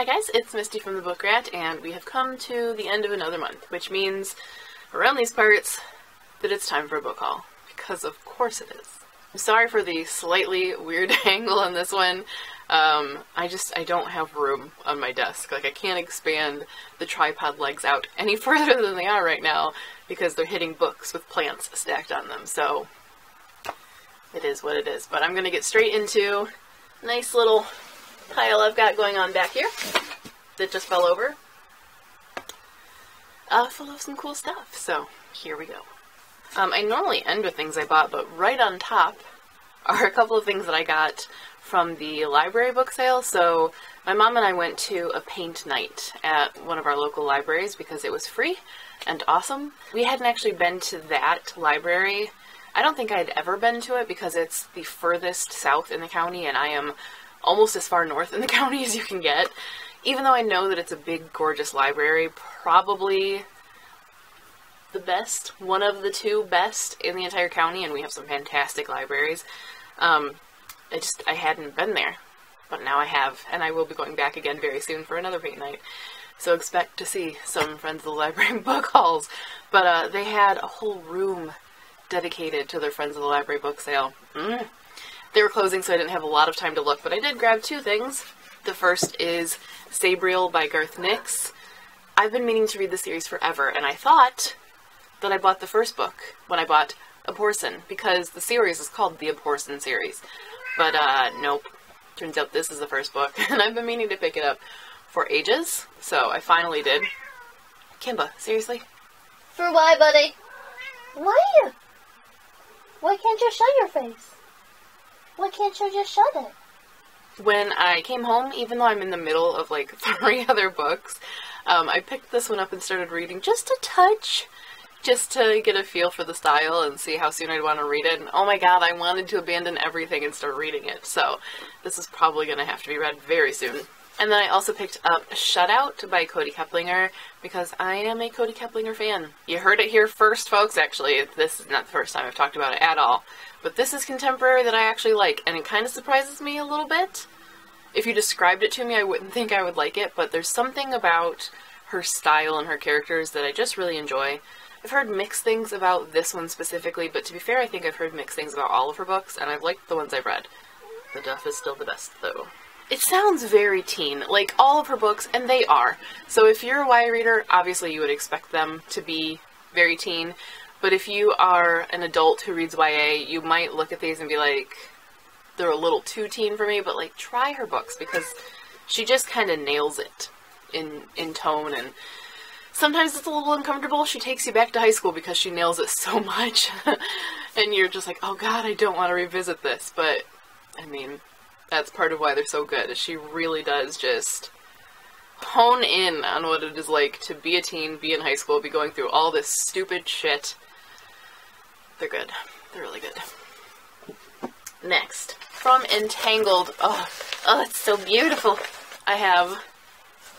Hi guys, it's Misty from the Book Rat, and we have come to the end of another month, which means around these parts that it's time for a book haul, because of course it is. I'm sorry for the slightly weird angle on this one. I don't have room on my desk. Like, I can't expand the tripod legs out any further than they are right now because they're hitting books with plants stacked on them, so it is what it is. But I'm going to get straight into a nice little pile I've got going on back here that just fell over, full of some cool stuff, so here we go. I normally end with things I bought, but right on top are a couple of things that I got from the library book sale. So my mom and I went to a paint night at one of our local libraries because it was free and awesome. We hadn't actually been to that library. I don't think I'd ever been to it because it's the furthest south in the county, and I am almost as far north in the county as you can get. Even though I know that it's a big, gorgeous library, probably the best, one of the two best in the entire county, and we have some fantastic libraries. I hadn't been there, but now I have, and I will be going back again very soon for another paint night. So expect to see some Friends of the Library book hauls. But they had a whole room dedicated to their Friends of the Library book sale. They were closing, so I didn't have a lot of time to look, but I did grab two things. The first is Braille by Garth Nix. I've been meaning to read the series forever, and I thought that I bought the first book when I bought A Porson, because the series is called the A Porson series. But, nope. Turns out this is the first book, and I've been meaning to pick it up for ages, so I finally did. Kimba, seriously? For why, buddy? Why? Why can't you shut your face? Why can't you just shut it? When I came home, even though I'm in the middle of like 3 other books, I picked this one up and started reading just a touch, just to get a feel for the style and see how soon I'd want to read it. And oh my god, I wanted to abandon everything and start reading it, so this is probably going to have to be read very soon. And then I also picked up Shutout by Cody Keplinger, because I am a Cody Keplinger fan. You heard it here first, folks. Actually, this is not the first time I've talked about it at all. But this is contemporary that I actually like, and it kind of surprises me a little bit. If you described it to me, I wouldn't think I would like it, but there's something about her style and her characters that I just really enjoy. I've heard mixed things about this one specifically, but to be fair, I think I've heard mixed things about all of her books, and I've liked the ones I've read. The Duff is still the best, though. It sounds very teen, like all of her books, and they are. So if you're a YA reader, obviously you would expect them to be very teen. But if you are an adult who reads YA, you might look at these and be like, they're a little too teen for me, but like, try her books, because she just kind of nails it in tone, and sometimes it's a little uncomfortable. She takes you back to high school because she nails it so much, and you're just like, oh god, I don't want to revisit this, but, I mean, that's part of why they're so good, is she really does just hone in on what it is like to be a teen, be in high school, be going through all this stupid shit. They're good. They're really good. Next, from Entangled. Oh, it's so beautiful. I have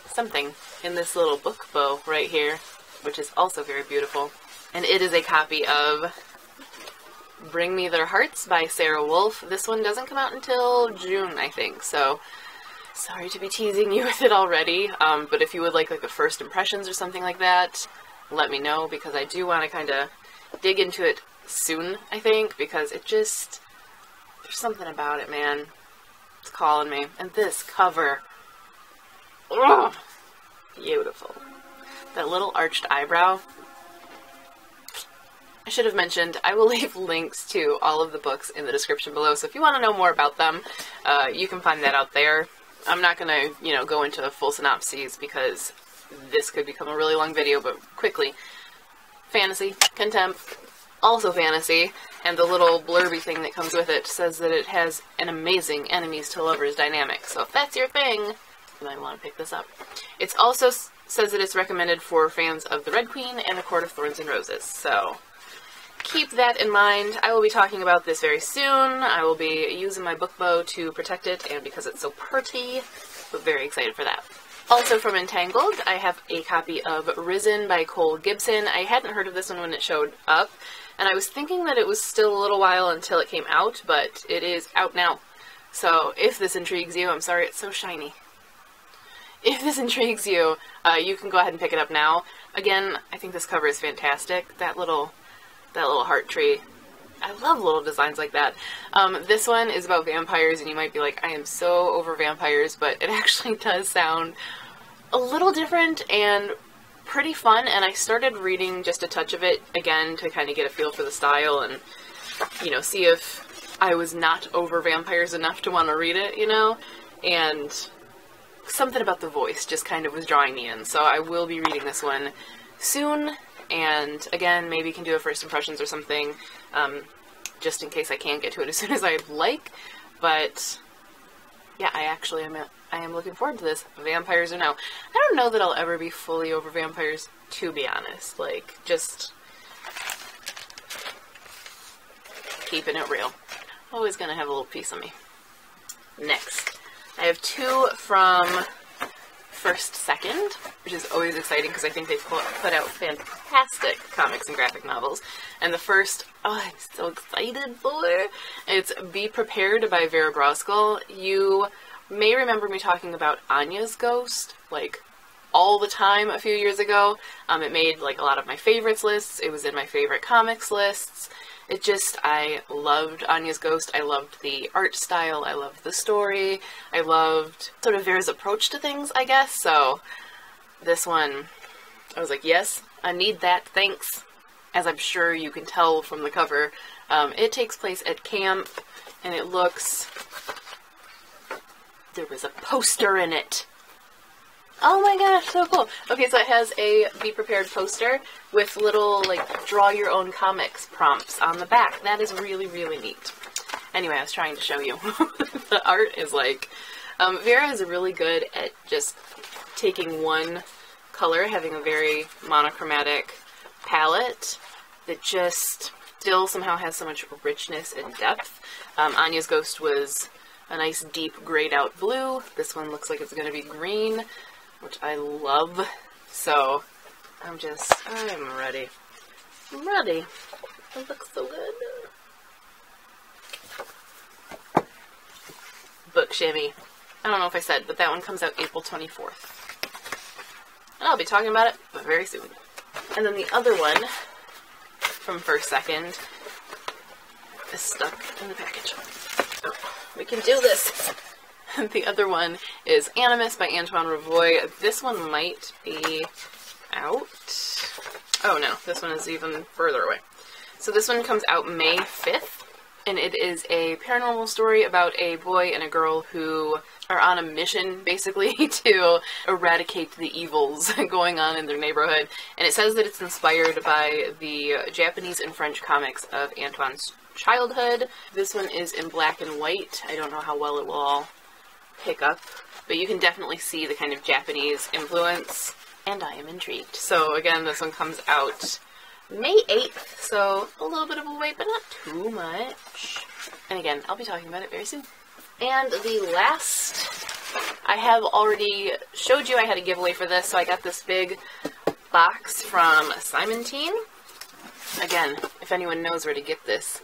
something in this little book bow right here, which is also very beautiful. And it is a copy of Bring Me Their Hearts by Sarah Wolf. This one doesn't come out until June, I think, so sorry to be teasing you with it already, but if you would like a first impressions or something like that, let me know, because I do want to kind of dig into it soon, I think, because it just, there's something about it, man. It's calling me. And this cover, ugh, beautiful. That little arched eyebrow. I should have mentioned, I will leave links to all of the books in the description below, so if you want to know more about them, you can find that out there. I'm not going to, go into full synopses, because this could become a really long video, but quickly. Fantasy, contempt, also fantasy, and the little blurby thing that comes with it says that it has an amazing enemies to lovers dynamic, so if that's your thing, you might want to pick this up. It also says that it's recommended for fans of The Red Queen and The Court of Thorns and Roses, so keep that in mind. I will be talking about this very soon. I will be using my book bow to protect it, and because it's so pretty, but very excited for that. Also from Entangled, I have a copy of Risen by Cole Gibson. I hadn't heard of this one when it showed up, and I was thinking that it was still a little while until it came out, but it is out now. So if this intrigues you, I'm sorry it's so shiny. if this intrigues you, you can go ahead and pick it up now. Again, I think this cover is fantastic. That little heart tree. I love little designs like that. This one is about vampires, and you might be like, I am so over vampires, but it actually does sound a little different and pretty fun, and I started reading just a touch of it again to kind of get a feel for the style and, you know, see if I was not over vampires enough to want to read it, you know, and something about the voice just kind of was drawing me in, so I will be reading this one soon, and again, maybe can do a first impressions or something, just in case I can't get to it as soon as I'd like, but yeah, I am looking forward to this, vampires or no. I don't know that I'll ever be fully over vampires, to be honest, like, just keeping it real. Always gonna have a little piece of me. Next, I have two from First Second, which is always exciting because I think they put out fantastic comics and graphic novels. And the first, oh, I'm so excited for, it's Be Prepared by Vera Brosgol. You may remember me talking about Anyas Ghost, like, all the time a few years ago. It made, like, a lot of my favorites lists. It was in my favorite comics lists. It just, I loved Anyas Ghost. I loved the art style. I loved the story. I loved sort of Vera's approach to things, I guess. So this one, I was like, yes, I need that, thanks. As I'm sure you can tell from the cover, it takes place at camp, and it looks... There was a poster in it. Oh my gosh, so cool. Okay, so it has a Be Prepared poster with little, like, draw your own comics prompts on the back. That is really, really neat. Anyway, I was trying to show you. The art is like... Vera is really good at just taking one color, having a very monochromatic palette that just still somehow has so much richness and depth. Anyas Ghost was a nice deep grayed out blue. This one looks like it's going to be green, which I love. So I'm ready. I'm ready. It looks so good. Book Shimmy. I don't know if I said, but that one comes out April 24th. And I'll be talking about it very soon. And then the other one from First Second is stuck in the package. Oh, we can do this! The other one is Animus by Antoine Ravoy. This one might be out. Oh no, this one is even further away. So this one comes out May 5th, and it is a paranormal story about a boy and a girl who are on a mission, basically, to eradicate the evils going on in their neighborhood. And it says that it's inspired by the Japanese and French comics of Antoine's childhood. This one is in black and white. I don't know how well it will all pick up, but you can definitely see the kind of Japanese influence, and I am intrigued. So again, this one comes out May 8th, so a little bit of a wait, but not too much. And again, I'll be talking about it very soon. And the last, I have already showed you I had a giveaway for this, so I got this big box from Simon Teen. Again, if anyone knows where to get this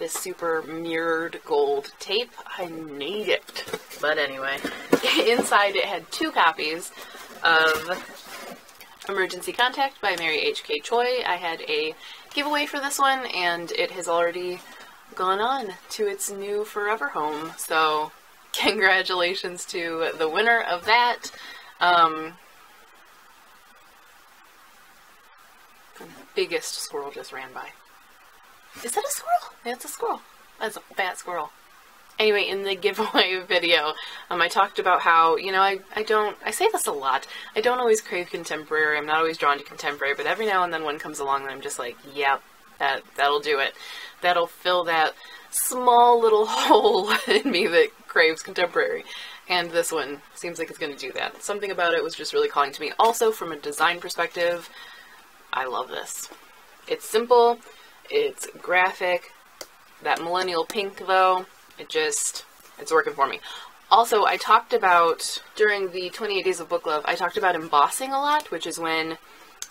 super mirrored gold tape, I need it. But anyway, inside it had 2 copies of Emergency Contact by Mary H.K. Choi. I had a giveaway for this one, and it has already gone on to its new forever home. So, congratulations to the winner of that. The biggest squirrel just ran by. Is that a squirrel? Yeah, it's a squirrel. That's a fat squirrel. Anyway, in the giveaway video, I talked about how, you know, I say this a lot, I don't always crave contemporary, I'm not always drawn to contemporary, but every now and then one comes along and I'm just like, yep, that'll do it. That'll fill that small little hole in me that craves contemporary. And this one seems like it's going to do that. Something about it was just really calling to me. Also, from a design perspective, I love this. It's simple, it's graphic, that millennial pink though, it's working for me. Also, I talked about, during the 28 Days of Book Love, I talked about embossing a lot, which is when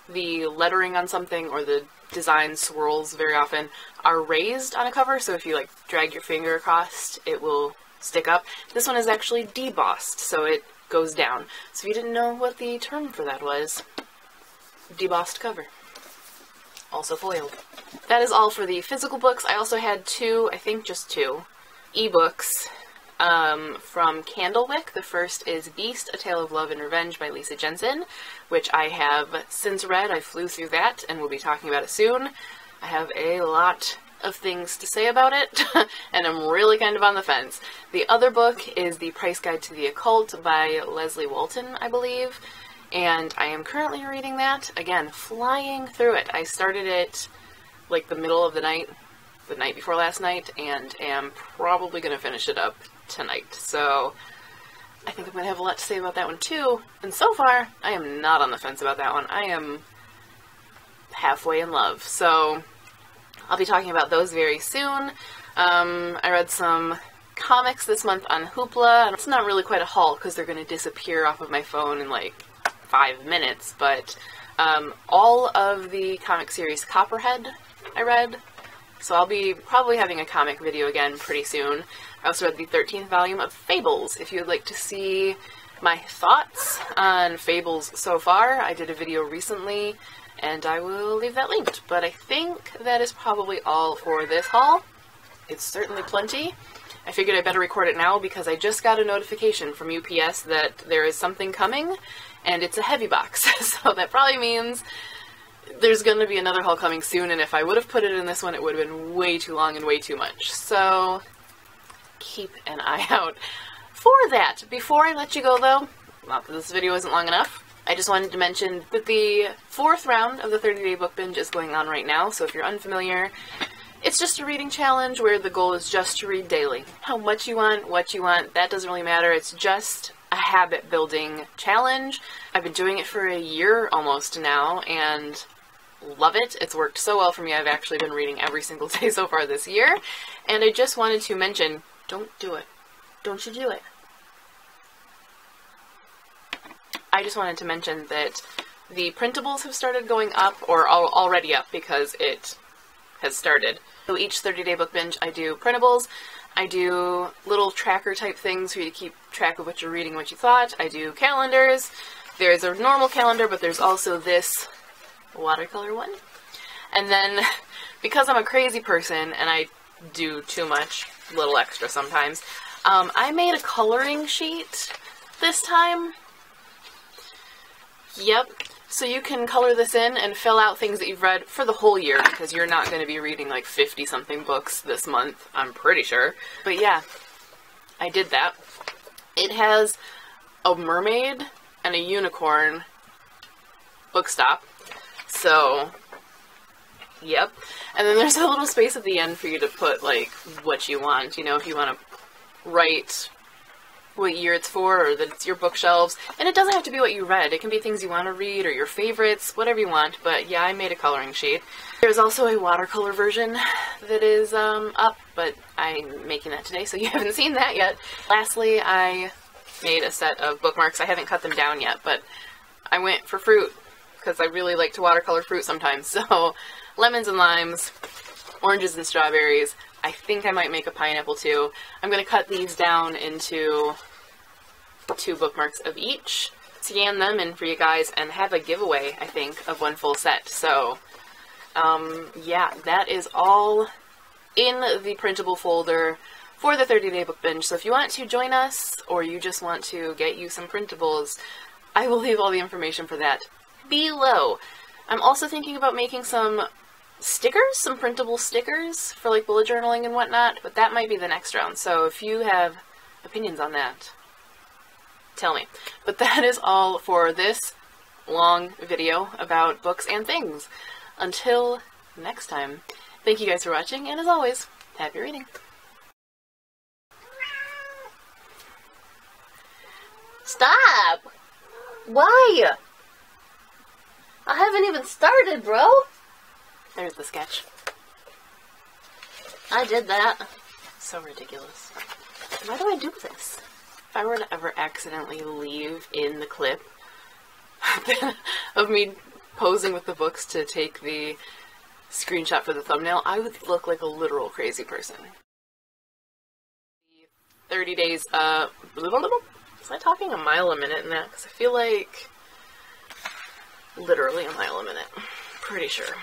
the lettering on something or the design swirls very often are raised on a cover, so if you like drag your finger across, it will stick up. This one is actually debossed, so it goes down. So if you didn't know what the term for that was, debossed cover. Also foiled. That is all for the physical books. I also had two, I think just two, ebooks from Candlewick. The first is Beast, A Tale of Love and Revenge by Lisa Jensen, which I have since read. I flew through that and we'll be talking about it soon. I have a lot of things to say about it, and I'm really kind of on the fence. The other book is The Price Guide to the Occult by Leslie Walton, I believe, and I am currently reading that. Again, flying through it. I started it like the middle of the night before last night, and am probably going to finish it up tonight. So I think I'm going to have a lot to say about that one too, and so far I am not on the fence about that one. I am halfway in love, so I'll be talking about those very soon. I read some comics this month on Hoopla. It's not really quite a haul because they're going to disappear off of my phone in like 5 minutes, but all of the comic series Copperhead I read, so I'll be probably having a comic video again pretty soon. I also read the 13th volume of Fables. If you'd like to see my thoughts on Fables so far, I did a video recently, and I will leave that linked. But I think that is probably all for this haul. It's certainly plenty. I figured I better record it now because I just got a notification from UPS that there is something coming, and it's a heavy box. So that probably means there's going to be another haul coming soon, and if I would have put it in this one, it would have been way too long and way too much. So keep an eye out for that. Before I let you go, though, not that this video isn't long enough, I just wanted to mention that the 4th round of the 30-day book binge is going on right now, so if you're unfamiliar, it's just a reading challenge where the goal is just to read daily. How much you want, what you want, that doesn't really matter. It's just a habit-building challenge. I've been doing it for a year almost now, and love it. It's worked so well for me. I've actually been reading every single day so far this year, and I just wanted to mention, don't do it. Don't you do it. I just wanted to mention that the printables have started going up, or are already up because it has started. So each 30-day book binge I do printables. I do little tracker type things for you to keep track of what you're reading, what you thought. I do calendars. There's a normal calendar, but there's also this watercolor one. And then, because I'm a crazy person and I do too much, little extra sometimes, I made a coloring sheet this time. Yep. So you can color this in and fill out things that you've read for the whole year, because you're not going to be reading like 50-something books this month, I'm pretty sure. But yeah, I did that. It has a mermaid and a unicorn book stop. So, yep. And then there's a little space at the end for you to put like what you want. You know, if you want to write what year it's for, or that it's your bookshelves. And it doesn't have to be what you read. It can be things you want to read, or your favorites, whatever you want. But yeah, I made a coloring sheet. There's also a watercolor version that is up, but I'm making that today, so you haven't seen that yet. Lastly, I made a set of bookmarks. I haven't cut them down yet, but I went for fruit, because I really like to watercolor fruit sometimes. So, lemons and limes, oranges and strawberries. I think I might make a pineapple too. I'm going to cut these down into 2 bookmarks of each, scan them in for you guys, and have a giveaway, I think, of 1 full set. So, yeah, that is all in the printable folder for the 30-day book binge. So if you want to join us, or you just want to get you some printables, I will leave all the information for that below. I'm also thinking about making some stickers, some printable stickers for like bullet journaling and whatnot, but that might be the next round. So if you have opinions on that, tell me. But that is all for this long video about books and things. Until next time, thank you guys for watching, and as always, happy reading. Stop! Why? I haven't even started, bro. There's the sketch. I did that. So ridiculous. Why do I do this? If I were to ever accidentally leave in the clip of me posing with the books to take the screenshot for the thumbnail, I would look like a literal crazy person. 30 days, Was I talking a mile a minute in that? Because I feel like literally a mile a minute. Pretty sure.